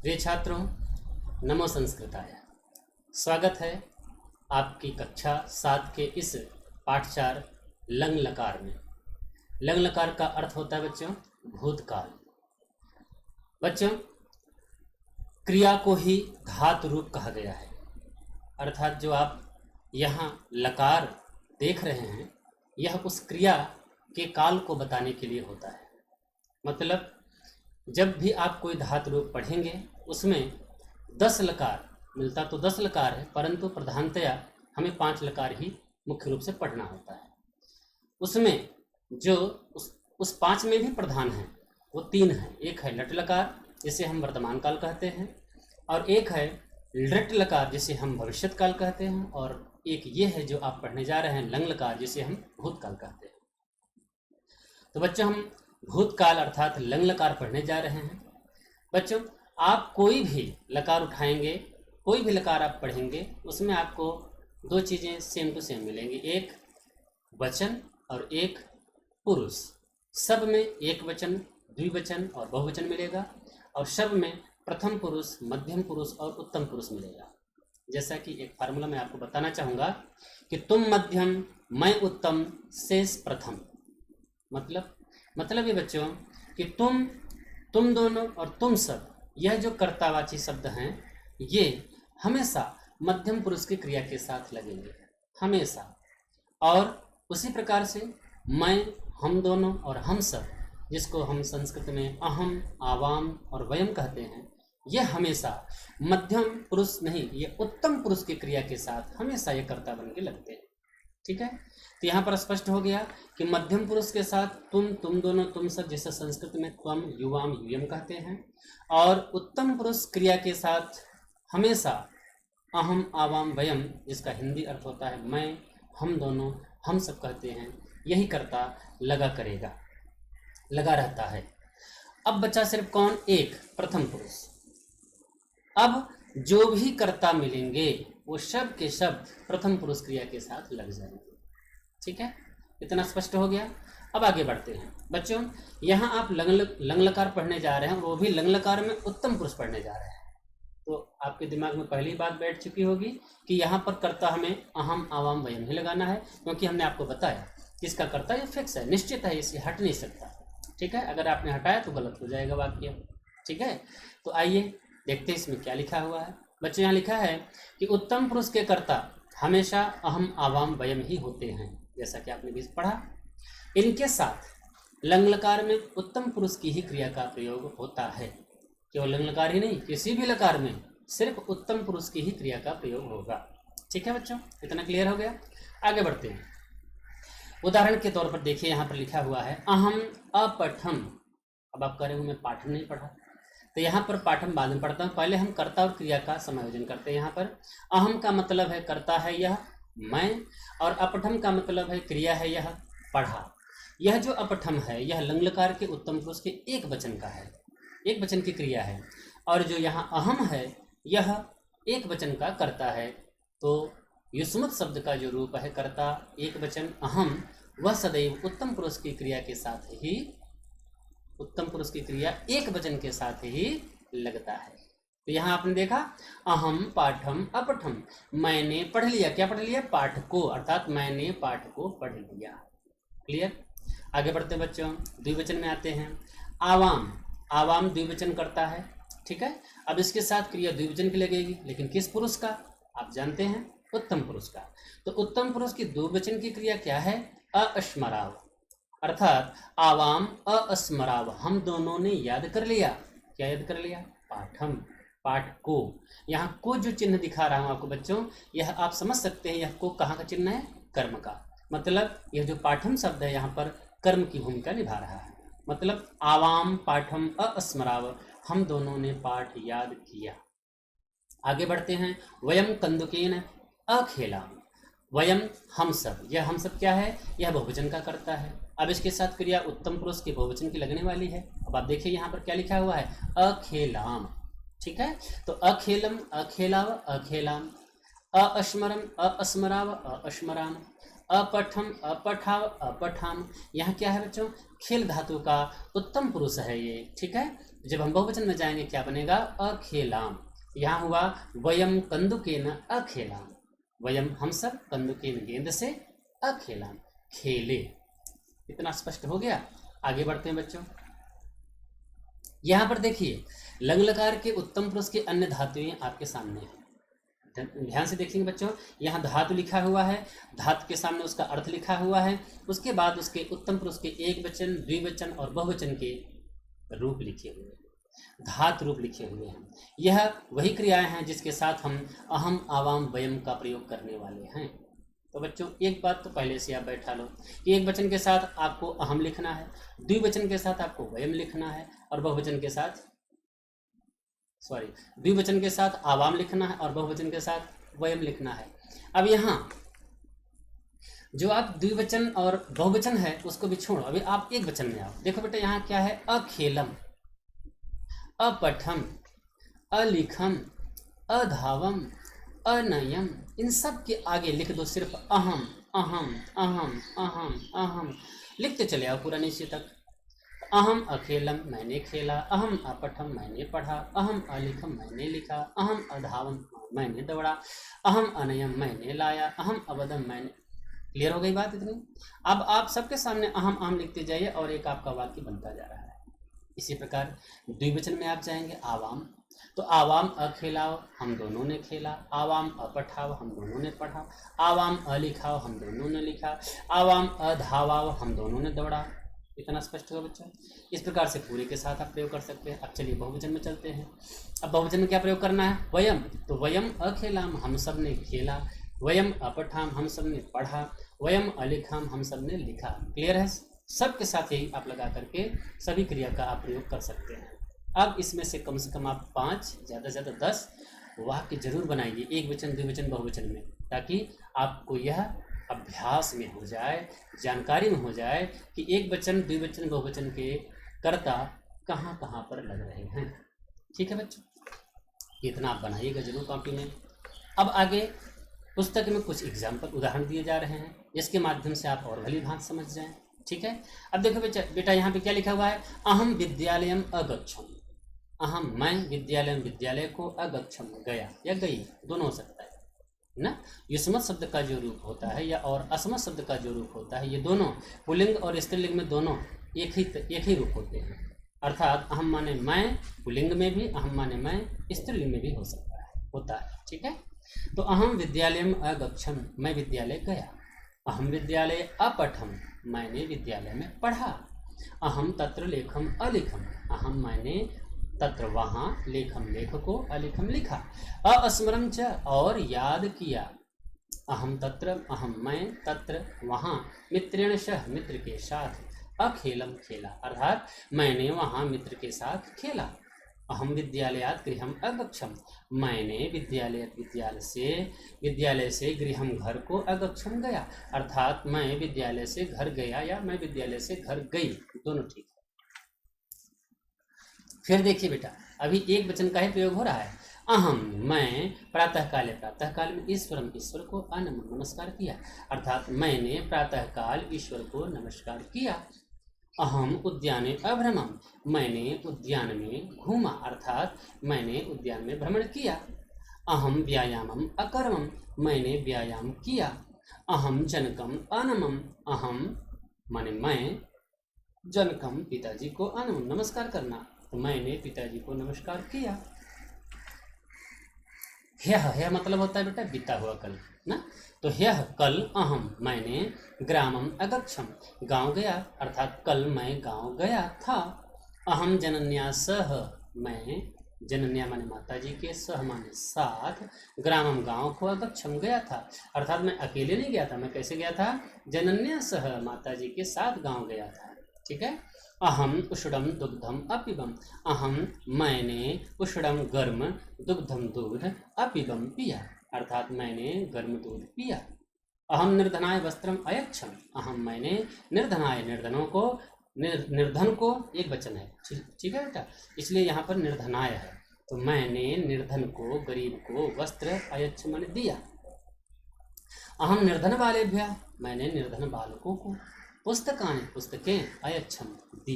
प्रिय छात्रों, नमो संस्कृताय। स्वागत है आपकी कक्षा 7 के इस पाठचार लंग लकार में। लंग लकार का अर्थ होता है बच्चों भूतकाल। बच्चों, क्रिया को ही धातु रूप कहा गया है, अर्थात जो आप यहाँ लकार देख रहे हैं यह उस क्रिया के काल को बताने के लिए होता है। मतलब जब भी आप कोई धातु रूप पढ़ेंगे उसमें 10 लकार मिलता तो 10 लकार है, परंतु प्रधानतया हमें 5 लकार ही मुख्य रूप से पढ़ना होता है। उसमें जो उस 5 में भी प्रधान है वो 3 है। एक है लट लकार जिसे हम वर्तमान काल कहते हैं, और एक है लृट लकार जिसे हम भविष्यत काल कहते हैं, और एक ये है जो आप पढ़ने जा रहे हैं लंग लकार जिसे हम भूतकाल कहते हैं। तो बच्चों, हम भूतकाल अर्थात लंग लकार पढ़ने जा रहे हैं। बच्चों, आप कोई भी लकार उठाएंगे, कोई भी लकार आप पढ़ेंगे, उसमें आपको 2 चीज़ें सेम टू सेम मिलेंगी, एक वचन और एक पुरुष। सब में एक वचन, द्विवचन और बहुवचन मिलेगा, और सब में प्रथम पुरुष, मध्यम पुरुष और उत्तम पुरुष मिलेगा। जैसा कि एक फार्मूला मैं आपको बताना चाहूँगा कि तुम मध्यम, मैं उत्तम, शेष प्रथम। मतलब ये बच्चों कि तुम दोनों और तुम सब, यह जो कर्तावाची शब्द हैं ये हमेशा मध्यम पुरुष की क्रिया के साथ लगेंगे, हमेशा। और उसी प्रकार से मैं, हम दोनों और हम सब, जिसको हम संस्कृत में अहम, आवाम और वयम कहते हैं, ये हमेशा मध्यम पुरुष नहीं, ये उत्तम पुरुष की क्रिया के साथ हमेशा ये कर्ता बन के लगते हैं। ठीक है, तो यहाँ पर स्पष्ट हो गया कि मध्यम पुरुष के साथ तुम दोनों, तुम सब, जिसे संस्कृत में त्वम, युवाम, यूयम कहते हैं, और उत्तम पुरुष क्रिया के साथ हमेशा अहम, आवाम, वयम, जिसका हिंदी अर्थ होता है मैं, हम दोनों, हम सब कहते हैं, यही कर्ता लगा रहता है। अब बचा सिर्फ कौन? एक प्रथम पुरुष। अब जो भी कर्ता मिलेंगे वो सब के सब प्रथम पुरुष क्रिया के साथ लग जाएंगे। ठीक है, इतना स्पष्ट हो गया। अब आगे बढ़ते हैं बच्चों। यहाँ आप लंग लकार पढ़ने जा रहे हैं, वो भी लंग लकार में उत्तम पुरुष पढ़ने जा रहे हैं। तो आपके दिमाग में पहली बात बैठ चुकी होगी कि यहाँ पर कर्ता हमें अहम, आवाम, वयम ही लगाना है, क्योंकि हमने आपको बताया कि इसका कर्ता ये फिक्स है, निश्चित है, इसे हट नहीं सकता। ठीक है, अगर आपने हटाया तो गलत हो जाएगा वाक्य। ठीक है, तो आइए देखते हैं इसमें क्या लिखा हुआ है। बच्चों, यहाँ लिखा है कि उत्तम पुरुष के कर्ता हमेशा अहम, आवाम, वयम ही होते हैं, जैसा कि आपने भी पढ़ा। इनके साथ लंग लकार में उत्तम पुरुष की ही क्रिया का प्रयोग होता है। केवल लंग लकार ही नहीं, किसी भी लकार में सिर्फ उत्तम पुरुष की ही क्रिया का प्रयोग होगा। ठीक है बच्चों, इतना क्लियर हो गया। आगे बढ़ते हैं। उदाहरण के तौर पर देखिए, यहाँ पर लिखा हुआ है अहम अपठम। अब आप कह रहे हो मैं पाठम नहीं पढ़ा, तो यहाँ पर पाठम बाद में पढ़ता हूँ, पहले हम कर्ता और क्रिया का समायोजन करते हैं। यहाँ पर अहम का मतलब है कर्ता है यह मैं, और अपठम का मतलब है क्रिया है यह पढ़ा। यह जो अपठम है यह लंग लकार के उत्तम पुरुष के एक वचन का है, एक वचन की क्रिया है, और जो यहाँ अहम है यह एक वचन का कर्ता है। तो युष्मत शब्द का जो रूप है कर्ता एक वचन अहम, वह सदैव उत्तम पुरुष की क्रिया के साथ ही, उत्तम पुरुष की क्रिया एक वचन के साथ ही लगता है। तो यहाँ आपने देखा अहम, पाठम, अपठम, मैंने पढ़ लिया। क्या पढ़ लिया? पाठ को, अर्थात मैंने पाठ को पढ़ लिया। क्लियर? आगे बढ़ते बच्चों, द्विवचन में आते हैं। आवाम, आवाम द्विवचन करता है। ठीक है, अब इसके साथ क्रिया द्विवचन की लगेगी, लेकिन किस पुरुष का? आप जानते हैं, उत्तम पुरुष का। तो उत्तम पुरुष की द्विवचन की क्रिया क्या है? अस्मराव, अर्थात आवाम अस्मराव, हम दोनों ने याद कर लिया। क्या याद कर लिया? पाठम, पाठ को। यहाँ को जो चिन्ह दिखा रहा हूँ आपको बच्चों, यह आप समझ सकते हैं, यह को कहाँ का चिन्ह है? कर्म का। मतलब यह जो पाठम शब्द है यहाँ पर कर्म की भूमिका निभा रहा है। मतलब आवाम पाठम अस्मराव, हम दोनों ने पाठ याद किया। आगे बढ़ते हैं। वयम कंदुकेन अखेलाम, वयम हम सब, यह हम सब क्या है? यह बहुवचन का करता है। अब इसके साथ क्रिया उत्तम पुरुष के बहुवचन की लगने वाली है। अब आप देखिए यहाँ पर क्या लिखा हुआ है? अखेलाम। ठीक है, तो अखेलम, अखेलाव, अखेलाम, अस्मरम, अस्मराव, अस्मराम, अपठम, अपठाव, अपठाम। यहाँ क्या है बच्चों? खेल धातु का उत्तम पुरुष है ये। ठीक है, जब हम बहुवचन में जाएंगे क्या बनेगा, अखेलाम। यहाँ हुआ वयम कंदुकेन अखेलाम, वयम हम सब कंदुकेन गेंद से, अखेलाम खेले। इतना स्पष्ट हो गया। आगे बढ़ते हैं बच्चों। यहाँ पर देखिए लंग लकार के उत्तम पुरुष के अन्य धातुएं आपके सामने हैं। ध्यान से देखेंगे बच्चों, यहाँ धातु लिखा हुआ है, धातु के सामने उसका अर्थ लिखा हुआ है, उसके बाद उसके उत्तम पुरुष के एक वचन, द्विवचन और बहुवचन के रूप लिखे हुए हैं, धातु रूप लिखे हुए हैं। यह वही क्रियाएं हैं जिसके साथ हम अहम, आवाम, वयम का प्रयोग करने वाले हैं। तो बच्चों एक बात तो पहले से आप बैठा लो कि एक वचन के साथ आपको अहम लिखना है, द्विवचन के साथ आपको वयम लिखना है, और बहुवचन के साथ द्विवचन के साथ आवाम लिखना है और बहुवचन के साथ वयम लिखना है। अब यहाँ जो आप द्विवचन और बहुवचन है उसको भी छोड़ो, अभी आप एक वचन में आओ। देखो बेटा यहाँ क्या है, अखेलम, अपठम, अलिखम, अधावम, अनयम, इन सब के आगे लिख दो सिर्फ अहम अहम अहम अहम अहम, लिखते चले आओ पूरा नीचे तक। अहम अखेलम, मैंने खेला, अहम अपठम, मैंने पढ़ा, अहम अलिखम, मैंने लिखा, अहम अधावम, मैंने दौड़ा, अहम अनयम, मैंने लाया, अहम अवदम, मैंने। क्लियर हो गई बात इतनी। अब आप सबके सामने अहम अहम लिखते जाइए और एक आपका वाक्य बनता जा रहा है। इसी प्रकार द्विवचन में आप जाएंगे, आवाम, तो आवाम अखेलाओ, हम दोनों ने खेला, आवाम अपठाओ, हम दोनों ने पढ़ा, आवाम अलिखाओ, हम दोनों ने लिखा, आवाम अधावाओ, हम दोनों ने दौड़ा। इतना स्पष्ट होगा बच्चों। इस प्रकार से पूरे के साथ आप प्रयोग कर सकते हैं। अब चलिए बहुवचन में चलते हैं। अब बहुवचन में क्या प्रयोग करना है, वयम, तो वयम अखेलाम, हम सब ने खेला, वयम अपठाम, हम सब ने पढ़ा, वयम अलिखाम, हम सब ने लिखा। क्लियर है, सबके साथ यही आप लगा करके सभी क्रिया का आप प्रयोग कर सकते हैं। अब इसमें से कम आप 5 ज़्यादा से ज़्यादा 10 वाक्य जरूर बनाइए, एक वचन, द्विवचन, बहुवचन में, ताकि आपको यह अभ्यास में हो जाए, जानकारी में हो जाए कि एक वचन, द्विवचन, बहुवचन के कर्ता कहाँ कहाँ पर लग रहे हैं। ठीक है बच्चों, इतना आप बनाइएगा जरूर कॉपी में। अब आगे पुस्तक में कुछ एग्जाम्पल, उदाहरण दिए जा रहे हैं, जिसके माध्यम से आप और भली भांति समझ जाएं। ठीक है, अब देखो बेटा यहाँ पे क्या लिखा हुआ है, अहम विद्यालयम अगच्छम, अहम, मैं, विद्यालयम, विद्यालय को, अगच्छम, गया या गई, दोनों हो सकता है ना। युष्मत शब्द का जो रूप होता है या और असमत शब्द का जो रूप होता है, ये दोनों पुल्लिंग और स्त्रीलिंग में दोनों एक ही रूप होते हैं। अर्थात अहम माने मैं पुल्लिंग में भी, अहम माने मैं स्त्रीलिंग में भी हो सकता है, होता है। ठीक है, तो अहम विद्यालयम अगच्छम, मैं विद्यालय गया, अहम विद्यालय अपठम, मैंने विद्यालय में पढ़ा, अहम तत्र लेखम अलिखम, अहम मैंने तत्र वहाँ, लेखम लेखको, अलिखम लिखा, अस्मरम च, और याद किया, अहम तत्र, अहम मैं, तत्र वहाँ, मित्रेण सह, मित्र के साथ, अखेलम खेला, अर्थात मैंने वहाँ मित्र के साथ खेला, अहम विद्यालयात गृहम अगच्छम, मैंने विद्यालय से गृहम घर को, अगच्छम गया, अर्थात मैं विद्यालय से घर गया या मैं विद्यालय से घर गई, दोनों ठीक है। फिर देखिए बेटा, अभी एक वचन का ही प्रयोग हो रहा है, अहम, मैं प्रातःकाल में ईश्वर को नमस्कार किया, अर्थात मैंने प्रातःकाल ईश्वर को नमस्कार किया, अहम उद्याने अभ्रमम, मैंने उद्यान में घूमा, अर्थात मैंने उद्यान में भ्रमण किया, अहम व्यायामम अकर्मम, मैंने व्यायाम किया, अहम जनकम अनमम, अहम माने मैं, जनकम पिताजी को अनमम नमस्कार करना, तो मैंने पिताजी को नमस्कार किया। ह्यः मतलब होता है बेटा बीता हुआ कल ना, तो ह्यः कल, अहम मैंने, ग्रामम अगच्छम गांव गया, अर्थात कल मैं गांव गया था, अहम जनन्या सह, मैं जनन्या माने माता जी के, सह माने साथ, ग्रामम गांव को, अगच्छम गया था, अर्थात मैं अकेले नहीं गया था, मैं कैसे गया था, जनन्या सह माता जी के साथ गांव गया था। ठीक है, अहम उष्णम दुग्धम अपिबम, अहम मैंने उष्णम गर्म, दुग्धम दूध, अपिबम पिया, अर्थात मैंने गर्म दूध पिया, अहम निर्धनाय वस्त्रम अयच्छम, अहम मैंने निर्धनाय निर्धन को एक वचन है, ठीक है बेटा, इसलिए यहाँ पर निर्धनाय है, तो मैंने निर्धन को, गरीब को, वस्त्र अयच्छ मैंने दिया, अहम निर्धन बालेभ्य, मैंने निर्धन बालकों को, पुस्तकें अयच्छम दी।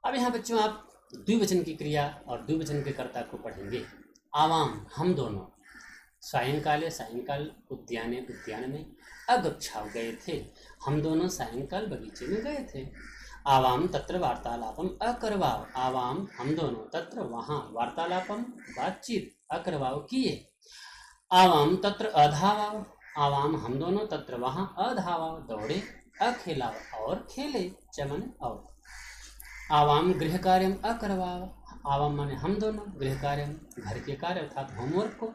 अब यहाँ बच्चों आप द्विवचन की क्रिया और द्विवचन के कर्ता को पढ़ेंगे। आवाम हम दोनों सायंकाले सायंकाल उद्याने उद्यान में अगच्छाव गए थे। हम दोनों सायंकाल बगीचे में गए थे। आवाम तत्र वार्तालापम अकरवाव। आवाम हम दोनों तत्र वहाँ वार्तालापम बातचीत अकरवाव किए। आवाम तत्र अधावाव। आवाम हम दोनों तत्र वहाँ अधावाव दौड़े। अखेलाव और खेले चमन और। आवाम गृह कार्यम अकरवाव। आवाम माने हम दोनों, गृह कार्य घर के कार्य अर्थात होमवर्क को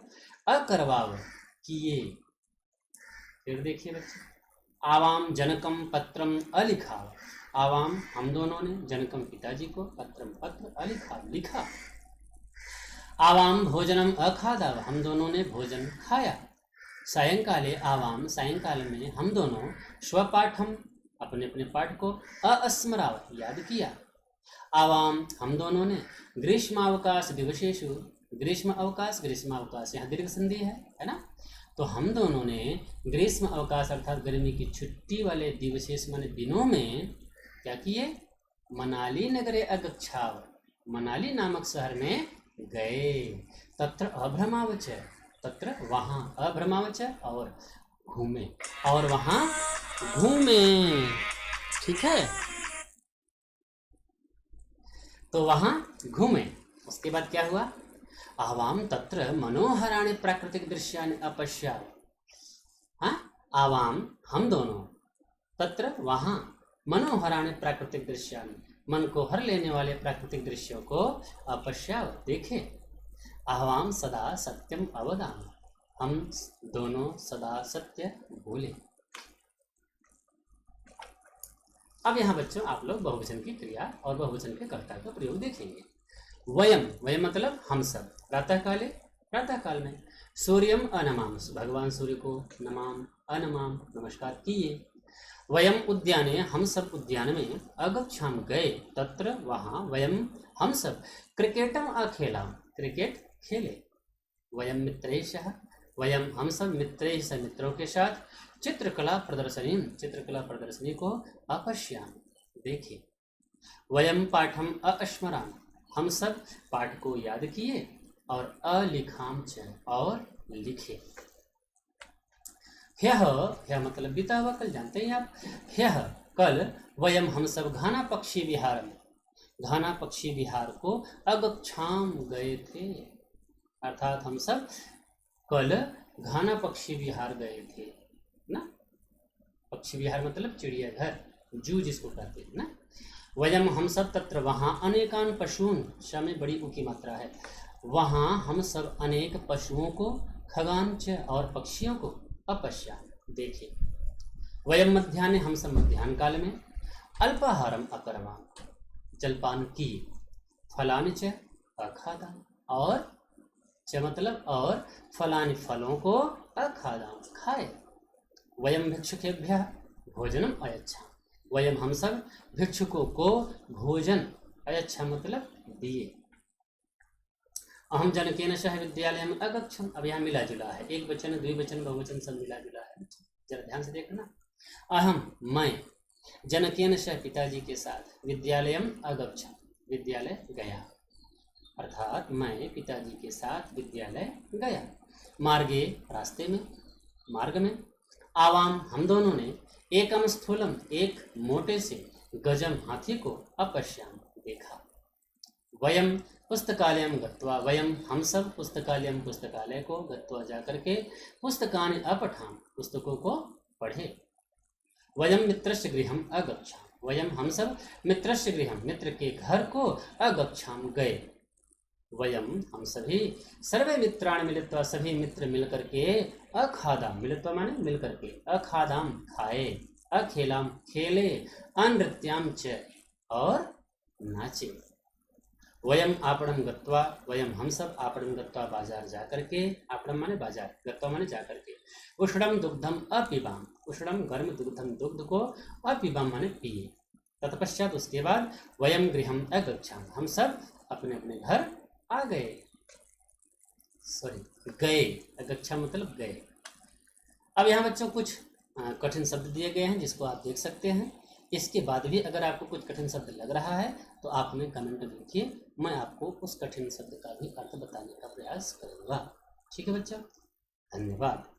अकरवाव किए। फिर देखिए बच्चे, आवाम जनकम पत्रम अलिखाव। आवाम हम दोनों ने जनकम पिताजी को पत्रम पत्र अलिखा लिखा। आवाम भोजनम अखादाव। हम दोनों ने भोजन खाया। सायंकाले आवाम सायंकाल में हम दोनों स्वपाठम अपने अपने पाठ को अस्मराव याद किया। आवाम हम दोनों ने ग्रीष्मावकाश दिवसेषु। ग्रीष्मावकाश यहाँ दीर्घ संधि है ना। तो हम दोनों ने ग्रीष्म अवकाश अर्थात गर्मी की छुट्टी वाले दिवसेष माने दिनों में क्या किए? मनाली नगरे अगच्छाव। मनाली नामक शहर में गए। तत्र अभ्रमावच। तत्र वहाँ अभ्रमावच और घूमे, और वहाँ घूमे। ठीक है, तो वहाँ घूमे। उसके बाद क्या हुआ? आवाम तत्र मनोहराणि प्राकृतिक दृश्यानि अपश्याव। हाँ, आवाम हम दोनों तत्र वहाँ मनोहराणि प्राकृतिक दृश्यानि मन को हर लेने वाले प्राकृतिक दृश्यों को अपश्याव देखे। आवाम सदा सत्यम अवदाम। हम दोनों सदा सत्य बोले। अब यहाँ बच्चों आप लोग बहुवचन की क्रिया और बहुवचन के कर्ता का प्रयोग देखेंगे। वयम, वयम मतलब हम सब। प्रातः काले, प्रातः काल में। सूर्यम अनमाम, भगवान सूर्य को नमाम अनमाम नमस्कार किए। वयम उद्याने, हम सब उद्यान में। अगच्छाम गए, तत्र वहाँ। वयम हम सब क्रिकेटम अखेला, क्रिकेट खेले। वयम मित्रैषः, वयम हम सब मित्रैः मित्रों के साथ। चित्रकला प्रदर्शनी, चित्रकला प्रदर्शनी को अपश्याम देखे। वयम पाठम अस्मराम, हम सब पाठ को याद किए। और अलिखाम च और लिखे। ह्यः, ह्यः मतलब बीता हुआ कल, जानते हैं आप। ह्यः कल वयम हम सब घाना पक्षी विहार में, घाना पक्षी विहार को अगच्छाम गए थे। अर्थात हम सब कल घाना पक्षी विहार गए थे ना। पक्षी विहार मतलब चिड़ियाघर, जू जिसको कहते हैं ना। वयम हम सब तत्र वहाँ अनेकान पशुओं, श में बड़ी ऊ की मात्रा है। वहाँ हम सब अनेक पशुओं को, खगांच और पक्षियों को अपश्या देखे। वयम मध्याह्ने, हम सब मध्याह्न काल में। अल्पाहारम अकरमा, जलपान किए। फलानि च अखादा, और च मतलब और, फलानि फलों को, अखादाम खाए। वयम भिक्षुकेभ्यः भोजनम अयच्छा, वयम हम सब भिक्षुकों को भोजन अयच्छा मतलब दिए। अहम जनकेन सह विद्यालय में अगच्छम, अब यहाँ मिला जुला है, एक वचन द्विवचन बहुवचन सब मिला जुला है, जरा ध्यान से देखना। अहम मैं, जनकेन सह पिताजी के साथ, विद्यालयम अगच्छम विद्यालय गया, अर्थात मैं पिताजी के साथ विद्यालय गया। मार्गे रास्ते में, मार्ग में। आवाम हम दोनों ने, एकम स्थूलम एक मोटे से, गजम हाथी को, अपश्याम देखा। वयम पुस्तकालयम गत्वा, वयम हम सब पुस्तकालयम पुस्तकालय को, गत्वा जाकर के, पुस्तकानि अपठाम पुस्तकों को पढ़े। वयम मित्रस्य गृहम अगच्छाम, वयम हम सब मित्रस्य गृहम मित्र के घर को, अगच्छाम गए। वयम हम सभी सर्वे मित्राण मिलित्वा सभी मित्र मिलकर के, अखादाम मिलित्वा माने मिलकर के, अखादाम खाए, अखेलाम खेले, अनृत्याम च और नाचे। वयम आपणम गत्वा, वयम हम सब आपणम गत्वा बाजार जाकर के, आपणम माने बाजार, गत्वा माने जाकर के। उष्णम दुग्धम अपिबाम, उष्णम गर्म दुग्धम दुग्ध को, अपिबाम माने पिए। तत्पश्चात उसके बाद, वयम गृहम अगच्छाम हम सब अपने अपने घर आ गए, सॉरी गए, अगच्छा मतलब गए। अब यहाँ बच्चों कुछ कठिन शब्द दिए गए हैं जिसको आप देख सकते हैं। इसके बाद भी अगर आपको कुछ कठिन शब्द लग रहा है तो आप हमें कमेंट में लिखिए, मैं आपको उस कठिन शब्द का भी अर्थ बताने का प्रयास करूँगा। ठीक है बच्चों, धन्यवाद।